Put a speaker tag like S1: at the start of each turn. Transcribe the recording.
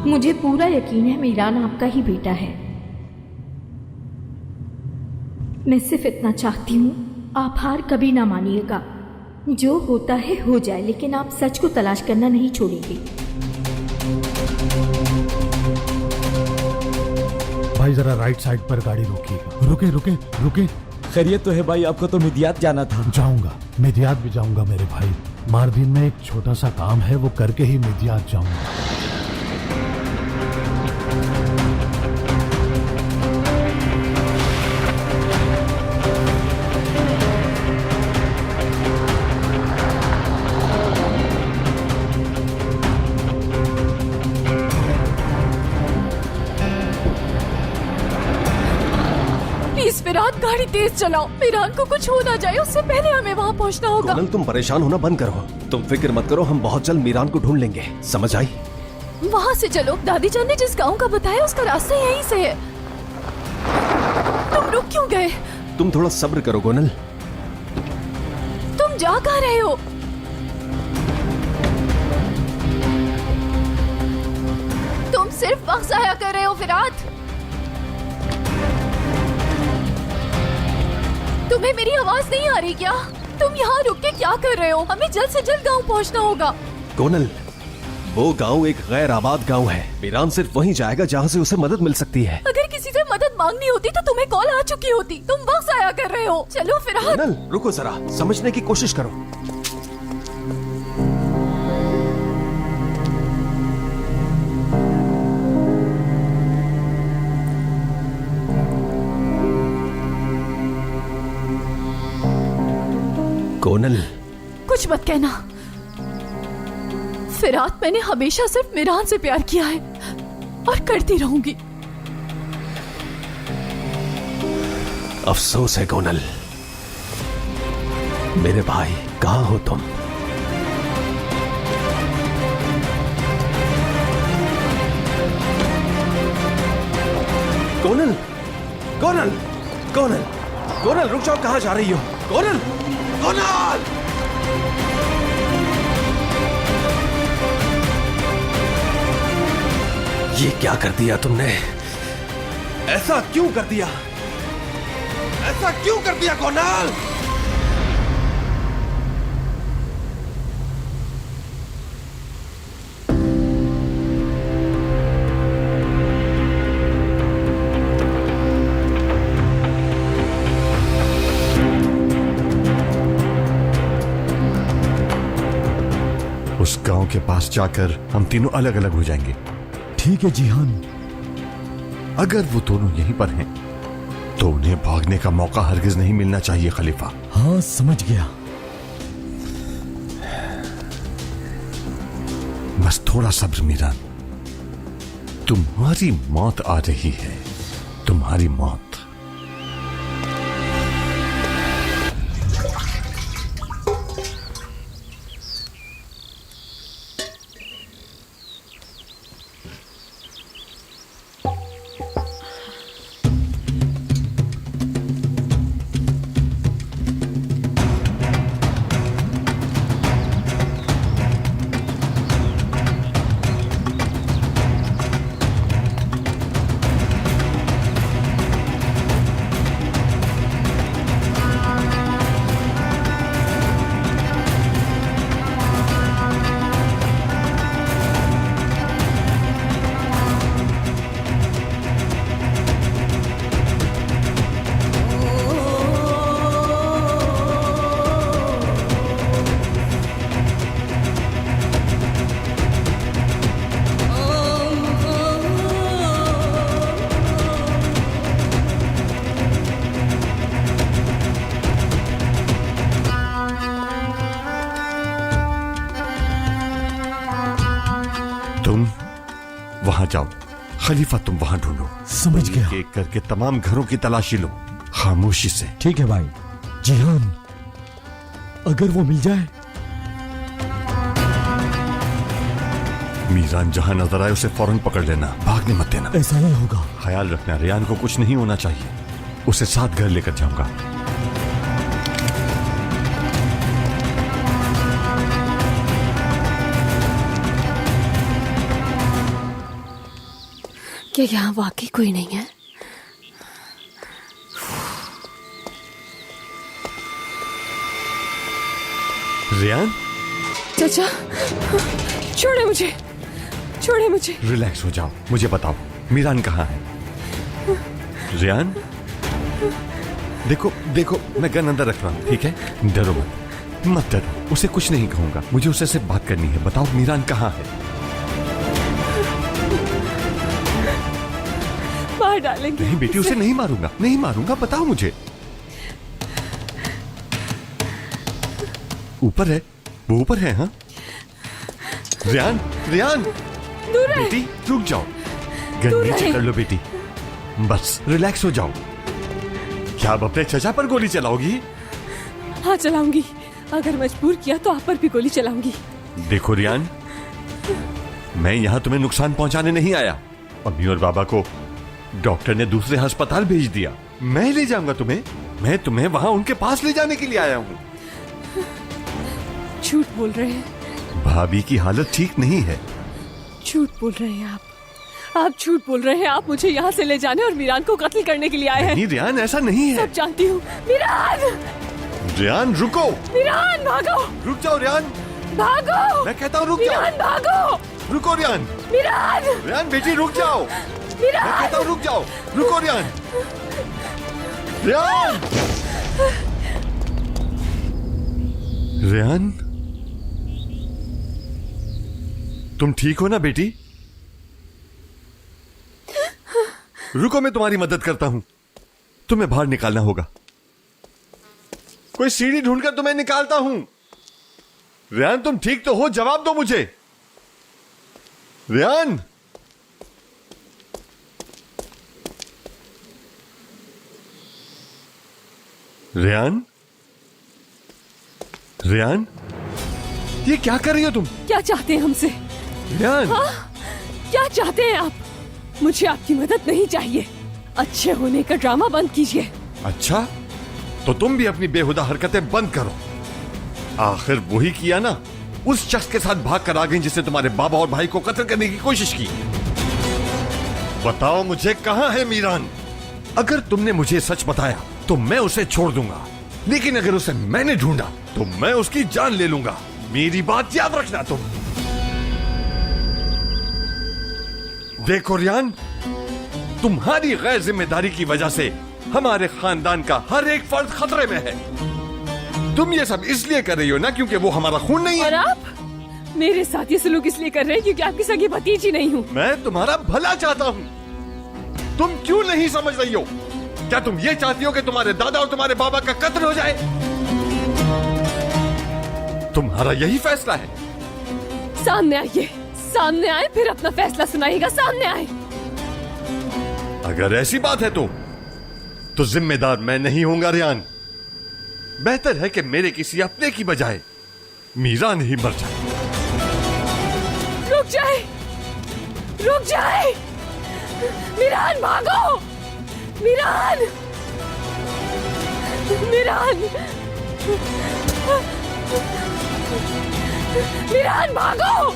S1: मुझे पूरा यकीन है मीरान आपका ही बेटा है। मैं सिर्फ इतना चाहती हूँ आप हार कभी ना मानिएगा। जो होता है हो जाए, लेकिन आप सच को तलाश करना नहीं छोड़ेंगे।
S2: भाई जरा राइट साइड पर गाड़ी रोकिएगा। रुके रुके रुके।
S3: खैरियत तो है भाई, आपको तो मिदियात जाना था।
S2: जाऊंगा, मिदियात भी जाऊंगा मेरे भाई। मारदीन में एक छोटा सा काम है, वो करके ही मिदियात जाऊंगा।
S4: फिराद गाड़ी तेज चलाओ, मीरान को कुछ हो ना जाए, उससे पहले हमें वहाँ पहुँचना होगा।
S5: कोनल तुम परेशान होना बंद करो, तुम फिक्र मत करो, हम बहुत जल्द मीरान को ढूंढ लेंगे, समझ आई?
S4: वहाँ से चलो, दादी जान ने जिस गांव का बताया उसका रास्ता यहीं से है। तुम रुक क्यों गए?
S5: तुम थोड़ा सब्र करो कोनल।
S4: तुम जा कहाँ रहे हो? तुम सिर्फ वक्त जाया कर रहे हो फिराद। तुम्हें मेरी आवाज नहीं आ रही क्या? तुम यहाँ रुक के क्या कर रहे हो? हमें जल्द से जल्द गांव पहुँचना होगा।
S5: कोनल, वो गांव एक गैर आबाद गांव है। मीरान सिर्फ वहीं जाएगा जहाँ से उसे मदद मिल सकती है।
S4: अगर किसी से मदद मांगनी होती तो तुम्हें कॉल आ चुकी होती। तुम वक्त जाया कर रहे हो। चलो फिराद।
S5: कोनल रुको जरा, समझने की कोशिश करो। कोनल,
S4: कुछ मत कहना फिराद, मैंने हमेशा सिर्फ मीरान से प्यार किया है और करती रहूंगी।
S5: अफसोस है कोनल। मेरे भाई, कहाँ हो तुम? कोनल, कोनल, कोनल, कोनल रुक जाओ, कहाँ जा रही हो? कोनल, कोनल! ये क्या कर दिया तुमने? ऐसा क्यों कर दिया? ऐसा क्यों कर दिया कोनल?
S6: उस गांव के पास जाकर हम तीनों अलग अलग हो जाएंगे।
S3: ठीक है जिहान।
S6: अगर वो दोनों यहीं पर हैं, तो उन्हें भागने का मौका हरगिज नहीं मिलना चाहिए खलीफा।
S3: हाँ समझ गया।
S6: बस थोड़ा सब्र मीरान, तुम्हारी मौत आ रही है, तुम्हारी मौत। वहां जाओ खलीफा, तुम वहां ढूंढो।
S3: समझ गया।
S6: एक एक करके तमाम घरों की तलाशी लो, खामोशी से।
S3: ठीक है भाई। जिहान, अगर वो मिल जाए?
S6: मीरान जहां नजर आए उसे फौरन पकड़ लेना, भागने मत देना।
S3: ऐसा ही होगा।
S6: ख्याल रखना रियान को कुछ नहीं होना चाहिए। उसे साथ घर लेकर जाऊंगा।
S4: क्या यहाँ वाकई कोई नहीं है?
S6: रियान,
S4: चाचा, छोड़े मुझे, छोड़े मुझे।
S6: रिलैक्स हो जाओ, मुझे बताओ मीरान कहाँ है? रियान, देखो देखो, मैं गन अंदर रख रहा हूँ, ठीक है? डरो मत डरो, उसे कुछ नहीं कहूंगा, मुझे उससे सिर्फ बात करनी है। बताओ मीरान कहाँ है?
S4: मार डालेंगे।
S6: नहीं बेटी, उसे नहीं मारूंगा, नहीं मारूंगा, बताओ मुझे। ऊपर है, वो ऊपर है। हाँ रियान, रियान,
S4: दूर रहे।
S6: बेटी रुक जाओ, गन
S4: दूर
S6: नीचे
S4: रहे।
S6: कर लो बेटी, बस रिलैक्स हो जाओ। क्या अब अपने चचा पर गोली चलाओगी?
S4: हाँ चलाऊंगी, अगर मजबूर किया तो आप पर भी गोली चलाऊंगी।
S6: देखो रियान, मैं यहां तुम्हें नुकसान पहुंचाने नहीं आया। अम्मी और बाबा को डॉक्टर ने दूसरे अस्पताल भेज दिया, मैं ले जाऊंगा तुम्हें, मैं तुम्हें वहां उनके पास ले जाने के लिए आया हूं।
S4: झूठ बोल रहे हैं,
S6: भाभी की हालत ठीक नहीं है।
S4: झूठ बोल रहे हैं आप झूठ बोल रहे हैं। आप मुझे यहाँ से ले जाने और मीरान को कत्ल करने के लिए आए हैं।
S6: नहीं रियान, ऐसा नहीं है।
S4: सब जानती हूँ। मीरान,
S6: रियान रुको,
S4: मीरान भागो,
S6: रुक जाओ रियान,
S4: भागो।
S6: मैं कहता हूँ रुक जाओ।
S4: मीरान भागो,
S6: रुको रियान,
S4: मीरान,
S6: रियान बेटी रुक जाओ, मैं
S4: मीरान।
S6: कहता हूँ रुक जाओ, रुको रियान, रियान, रियान, तुम ठीक हो ना बेटी? रुको, मैं तुम्हारी मदद करता हूं, तुम्हें बाहर निकालना होगा, कोई सीढ़ी ढूंढकर तुम्हें निकालता हूं। रियान तुम ठीक तो हो? जवाब दो मुझे रियान। रियान, रियान, ये क्या कर रही हो तुम?
S4: क्या चाहते हैं हमसे?
S6: रियान,
S4: क्या चाहते हैं आप? मुझे आपकी मदद नहीं चाहिए। अच्छे होने का ड्रामा बंद कीजिए।
S6: अच्छा, तो तुम भी अपनी बेहुदा हरकतें बंद करो। आखिर वही किया ना, उस शख्स के साथ भाग कर आ गई जिसने तुम्हारे बाबा और भाई को कत्ल करने की कोशिश की। बताओ मुझे कहां है मीरान? अगर तुमने मुझे सच बताया तो मैं उसे छोड़ दूंगा, लेकिन अगर उसे मैंने ढूंढा तो मैं उसकी जान ले लूंगा। मेरी बात याद रखना तुम। देखो रियान, तुम्हारी गैर जिम्मेदारी की वजह से हमारे खानदान का हर एक फर्द खतरे में है। तुम ये सब इसलिए कर रही हो ना क्योंकि वो हमारा खून नहीं
S4: और
S6: है।
S4: आप मेरे साथ ये सलूक इसलिए कर रहे हैं क्योंकि आपकी सगी भतीजी नहीं हूँ।
S6: मैं तुम्हारा भला चाहता हूँ, तुम क्यों नहीं समझ रही हो? क्या तुम ये चाहती हो कि तुम्हारे दादा और तुम्हारे बाबा का कत्ल हो जाए? तुम्हारा यही फैसला है?
S4: सामने आइए, सामने आए, फिर अपना फैसला सुनाइएगा। सामने आए।
S6: अगर ऐसी बात है तो जिम्मेदार मैं नहीं होऊंगा रियान। बेहतर है कि मेरे किसी अपने की बजाय मीरान ही मर जाए।
S4: रुक जाए, रुक जाए। मीरान भागो, मीरान, मीरान, मीरान भागो।